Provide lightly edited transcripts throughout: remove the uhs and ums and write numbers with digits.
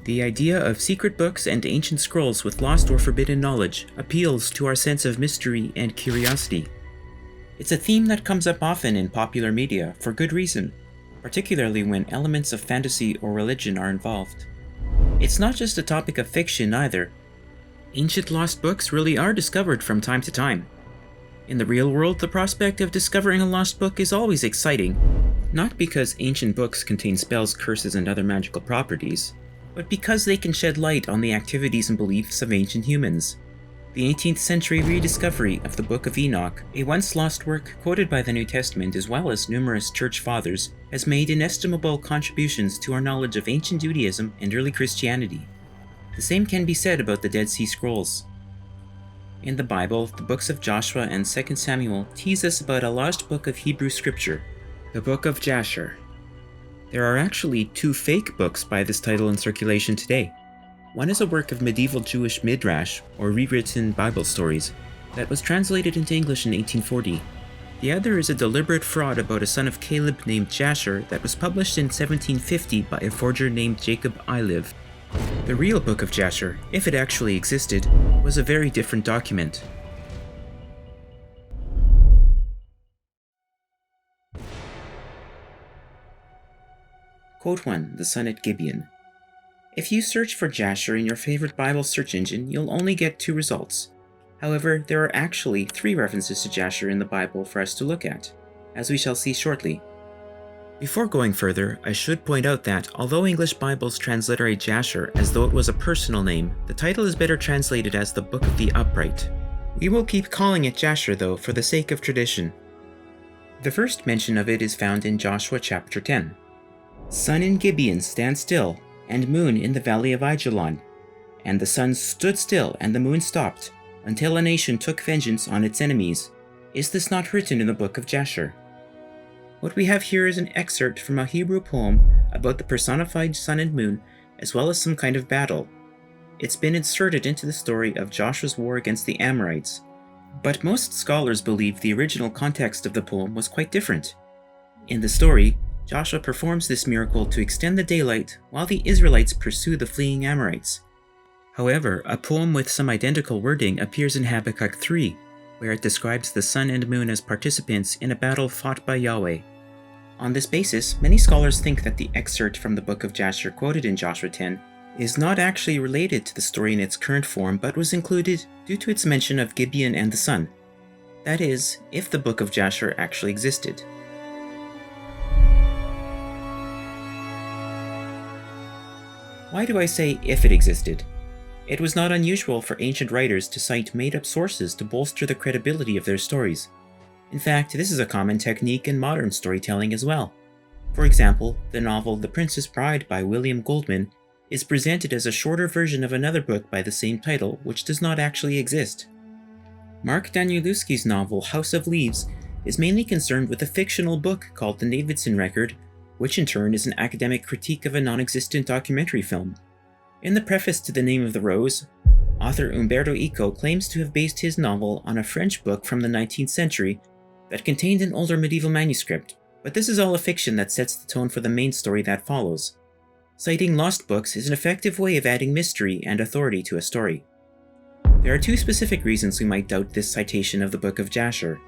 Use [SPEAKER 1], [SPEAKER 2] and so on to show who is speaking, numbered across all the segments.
[SPEAKER 1] The idea of secret books and ancient scrolls with lost or forbidden knowledge appeals to our sense of mystery and curiosity. It's a theme that comes up often in popular media for good reason, particularly when elements of fantasy or religion are involved. It's not just a topic of fiction either. Ancient lost books really are discovered from time to time. In the real world, the prospect of discovering a lost book is always exciting, not because ancient books contain spells, curses, and other magical properties, but because they can shed light on the activities and beliefs of ancient humans. The 18th century rediscovery of the Book of Enoch, a once lost work quoted by the New Testament as well as numerous church fathers, has made inestimable contributions to our knowledge of ancient Judaism and early Christianity. The same can be said about the Dead Sea Scrolls. In the Bible, the books of Joshua and 2 Samuel tease us about a lost book of Hebrew scripture, the Book of Jasher. There are actually 2 fake books by this title in circulation today. One is a work of medieval Jewish midrash, or rewritten Bible stories, that was translated into English in 1840. The other is a deliberate fraud about a son of Caleb named Jashar that was published in 1750 by a forger named Jacob Iliv. The real Book of Jasher, if it actually existed, was a very different document. Quote 1. The Son at Gibeon. If you search for Jasher in your favorite Bible search engine, you'll only get 2 results. However, there are actually 3 references to Jasher in the Bible for us to look at, as we shall see shortly. Before going further, I should point out that, although English Bibles transliterate Jasher as though it was a personal name, the title is better translated as the Book of the Upright. We will keep calling it Jasher though, for the sake of tradition. The first mention of it is found in Joshua chapter 10. Sun in Gibeon stand still, and moon in the valley of Ajalon. And the sun stood still, and the moon stopped, until a nation took vengeance on its enemies. Is this not written in the Book of Jasher? What we have here is an excerpt from a Hebrew poem about the personified sun and moon, as well as some kind of battle. It's been inserted into the story of Joshua's war against the Amorites, but most scholars believe the original context of the poem was quite different. In the story, Joshua performs this miracle to extend the daylight while the Israelites pursue the fleeing Amorites. However, a poem with some identical wording appears in Habakkuk 3, where it describes the sun and moon as participants in a battle fought by Yahweh. On this basis, many scholars think that the excerpt from the Book of Jasher quoted in Joshua 10 is not actually related to the story in its current form, but was included due to its mention of Gibeon and the sun. That is, if the Book of Jasher actually existed. Why do I say if it existed? It was not unusual for ancient writers to cite made-up sources to bolster the credibility of their stories. In fact, this is a common technique in modern storytelling as well. For example, the novel The Princess Bride by William Goldman is presented as a shorter version of another book by the same title, which does not actually exist. Mark Danielewski's novel House of Leaves is mainly concerned with a fictional book called The Davidson Record, which in turn is an academic critique of a non-existent documentary film. In the preface to The Name of the Rose, author Umberto Eco claims to have based his novel on a French book from the 19th century that contained an older medieval manuscript, but this is all a fiction that sets the tone for the main story that follows. Citing lost books is an effective way of adding mystery and authority to a story. There are 2 specific reasons we might doubt this citation of the Book of Jasher.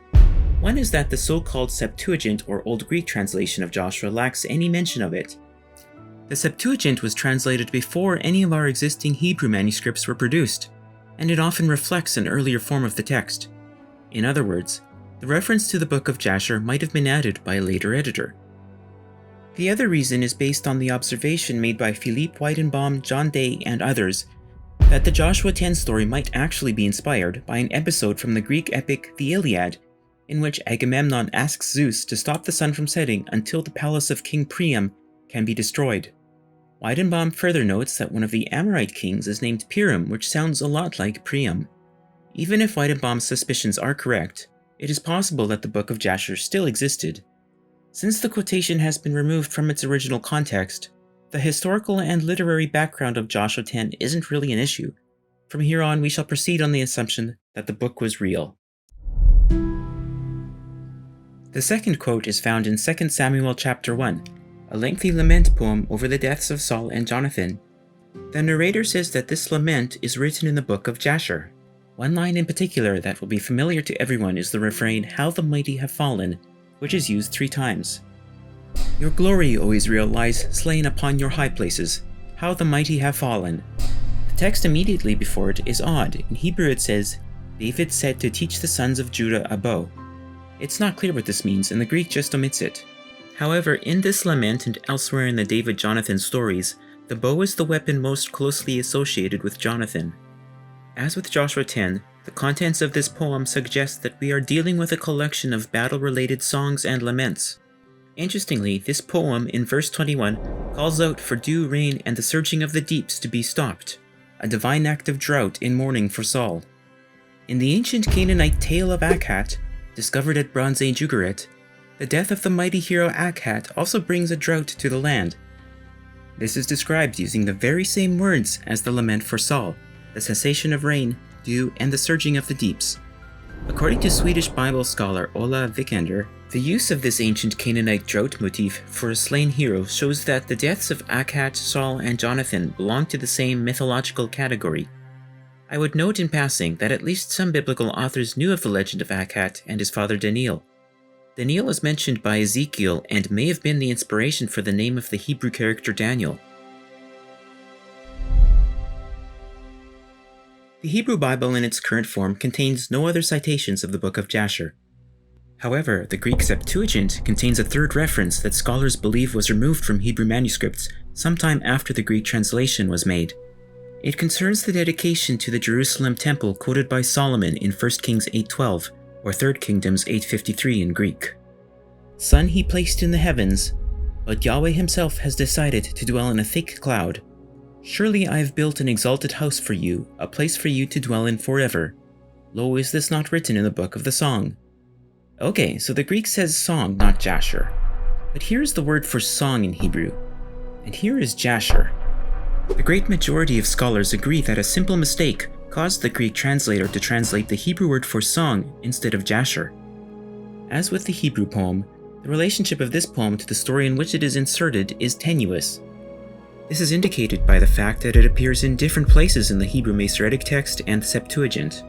[SPEAKER 1] One is that the so-called Septuagint or Old Greek translation of Joshua lacks any mention of it. The Septuagint was translated before any of our existing Hebrew manuscripts were produced, and it often reflects an earlier form of the text. In other words, the reference to the Book of Jasher might have been added by a later editor. The other reason is based on the observation made by Philippe Weidenbaum, John Day, and others that the Joshua 10 story might actually be inspired by an episode from the Greek epic The Iliad, in which Agamemnon asks Zeus to stop the sun from setting until the palace of King Priam can be destroyed. Weidenbaum further notes that one of the Amorite kings is named Piram, which sounds a lot like Priam. Even if Weidenbaum's suspicions are correct, it is possible that the Book of Jasher still existed. Since the quotation has been removed from its original context, the historical and literary background of Joshua 10 isn't really an issue. From here on, we shall proceed on the assumption that the book was real. The second quote is found in 2 Samuel chapter 1, a lengthy lament poem over the deaths of Saul and Jonathan. The narrator says that this lament is written in the Book of Jasher. One line in particular that will be familiar to everyone is the refrain, "How the mighty have fallen," which is used 3 times. "Your glory, O Israel, lies slain upon your high places. How the mighty have fallen." The text immediately before it is odd. In Hebrew it says, "David said to teach the sons of Judah a bow." It's not clear what this means, and the Greek just omits it. However, in this lament and elsewhere in the David-Jonathan stories, the bow is the weapon most closely associated with Jonathan. As with Joshua 10, the contents of this poem suggest that we are dealing with a collection of battle-related songs and laments. Interestingly, this poem in verse 21 calls out for dew, rain, and the surging of the deeps to be stopped, a divine act of drought in mourning for Saul. In the ancient Canaanite tale of Akhat, discovered at Bronze Age Ugarit, the death of the mighty hero Akhat also brings a drought to the land. This is described using the very same words as the lament for Saul, the cessation of rain, dew, and the surging of the deeps. According to Swedish Bible scholar Ola Vikander, the use of this ancient Canaanite drought motif for a slain hero shows that the deaths of Akhat, Saul, and Jonathan belong to the same mythological category. I would note in passing that at least some biblical authors knew of the legend of Akhat and his father Daniel. Daniel is mentioned by Ezekiel and may have been the inspiration for the name of the Hebrew character Daniel. The Hebrew Bible in its current form contains no other citations of the Book of Jasher. However, the Greek Septuagint contains a third reference that scholars believe was removed from Hebrew manuscripts sometime after the Greek translation was made. It concerns the dedication to the Jerusalem temple quoted by Solomon in 1 Kings 8:12, or 3 Kingdoms 8:53 in Greek. "Sun he placed in the heavens, but Yahweh himself has decided to dwell in a thick cloud. Surely I have built an exalted house for you, a place for you to dwell in forever. Lo, is this not written in the book of the song?" Okay, so the Greek says song, not Jasher. But here's the word for song in Hebrew, and here is Jasher. The great majority of scholars agree that a simple mistake caused the Greek translator to translate the Hebrew word for song instead of Jasher. As with the Hebrew poem, the relationship of this poem to the story in which it is inserted is tenuous. This is indicated by the fact that it appears in different places in the Hebrew Masoretic text and the Septuagint,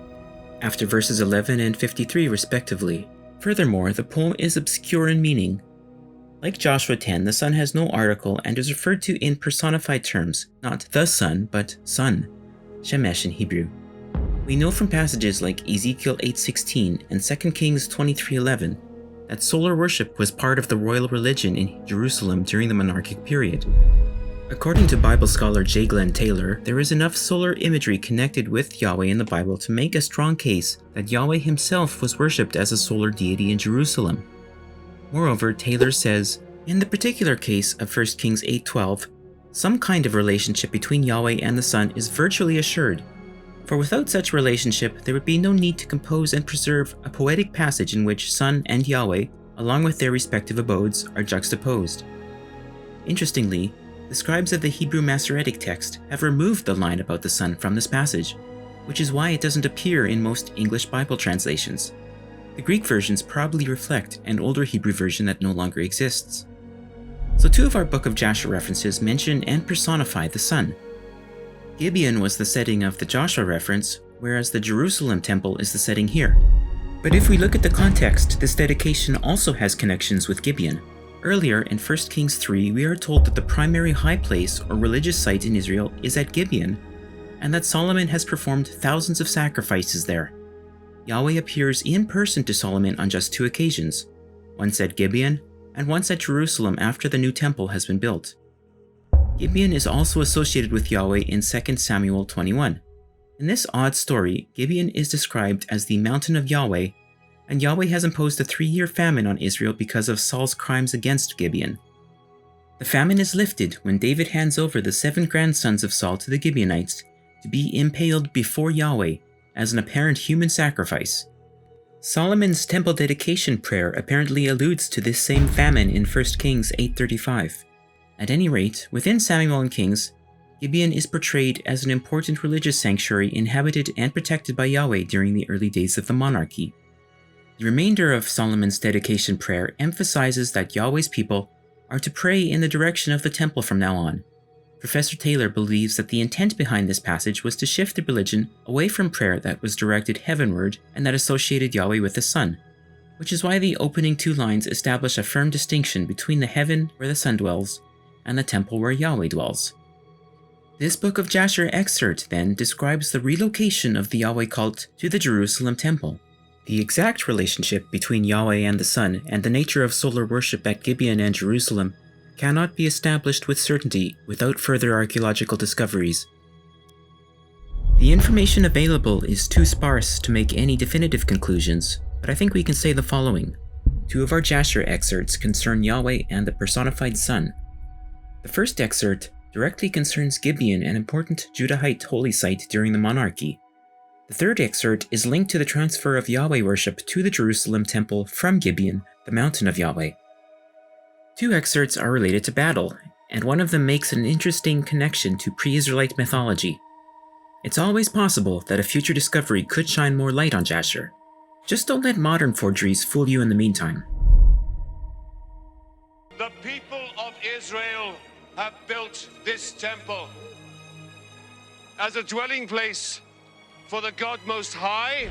[SPEAKER 1] after verses 11 and 53 respectively. Furthermore, the poem is obscure in meaning. Like Joshua 10, the sun has no article and is referred to in personified terms, not the sun, but sun, Shemesh in Hebrew. We know from passages like Ezekiel 8:16 and 2 Kings 23:11 that solar worship was part of the royal religion in Jerusalem during the monarchic period. According to Bible scholar J. Glenn Taylor, there is enough solar imagery connected with Yahweh in the Bible to make a strong case that Yahweh himself was worshipped as a solar deity in Jerusalem. Moreover, Taylor says, in the particular case of 1 Kings 8:12, some kind of relationship between Yahweh and the sun is virtually assured, for without such relationship there would be no need to compose and preserve a poetic passage in which sun and Yahweh, along with their respective abodes, are juxtaposed. Interestingly, the scribes of the Hebrew Masoretic text have removed the line about the sun from this passage, which is why it doesn't appear in most English Bible translations. The Greek versions probably reflect an older Hebrew version that no longer exists. So 2 of our Book of Jasher references mention and personify the sun. Gibeon was the setting of the Joshua reference, whereas the Jerusalem temple is the setting here. But if we look at the context, this dedication also has connections with Gibeon. Earlier in 1 Kings 3, we are told that the primary high place or religious site in Israel is at Gibeon, and that Solomon has performed thousands of sacrifices there. Yahweh appears in person to Solomon on just 2 occasions, once at Gibeon and once at Jerusalem after the new temple has been built. Gibeon is also associated with Yahweh in 2 Samuel 21. In this odd story, Gibeon is described as the mountain of Yahweh, and Yahweh has imposed a 3-year famine on Israel because of Saul's crimes against Gibeon. The famine is lifted when David hands over the 7 grandsons of Saul to the Gibeonites to be impaled before Yahweh as an apparent human sacrifice. Solomon's temple dedication prayer apparently alludes to this same famine in 1 Kings 8:35. At any rate, within Samuel and Kings, Gibeon is portrayed as an important religious sanctuary inhabited and protected by Yahweh during the early days of the monarchy. The remainder of Solomon's dedication prayer emphasizes that Yahweh's people are to pray in the direction of the temple from now on. Professor Taylor believes that the intent behind this passage was to shift the religion away from prayer that was directed heavenward and that associated Yahweh with the sun, which is why the opening 2 lines establish a firm distinction between the heaven where the sun dwells and the temple where Yahweh dwells. This Book of Jasher excerpt then describes the relocation of the Yahweh cult to the Jerusalem temple. The exact relationship between Yahweh and the sun and the nature of solar worship at Gibeon and Jerusalem cannot be established with certainty without further archaeological discoveries. The information available is too sparse to make any definitive conclusions, but I think we can say the following. 2 of our Jasher excerpts concern Yahweh and the personified sun. The first excerpt directly concerns Gibeon, an important Judahite holy site during the monarchy. The third excerpt is linked to the transfer of Yahweh worship to the Jerusalem temple from Gibeon, the mountain of Yahweh. 2 excerpts are related to battle, and one of them makes an interesting connection to pre-Israelite mythology. It's always possible that a future discovery could shine more light on Jasher. Just don't let modern forgeries fool you in the meantime.
[SPEAKER 2] The people of Israel have built this temple as a dwelling place for the God Most High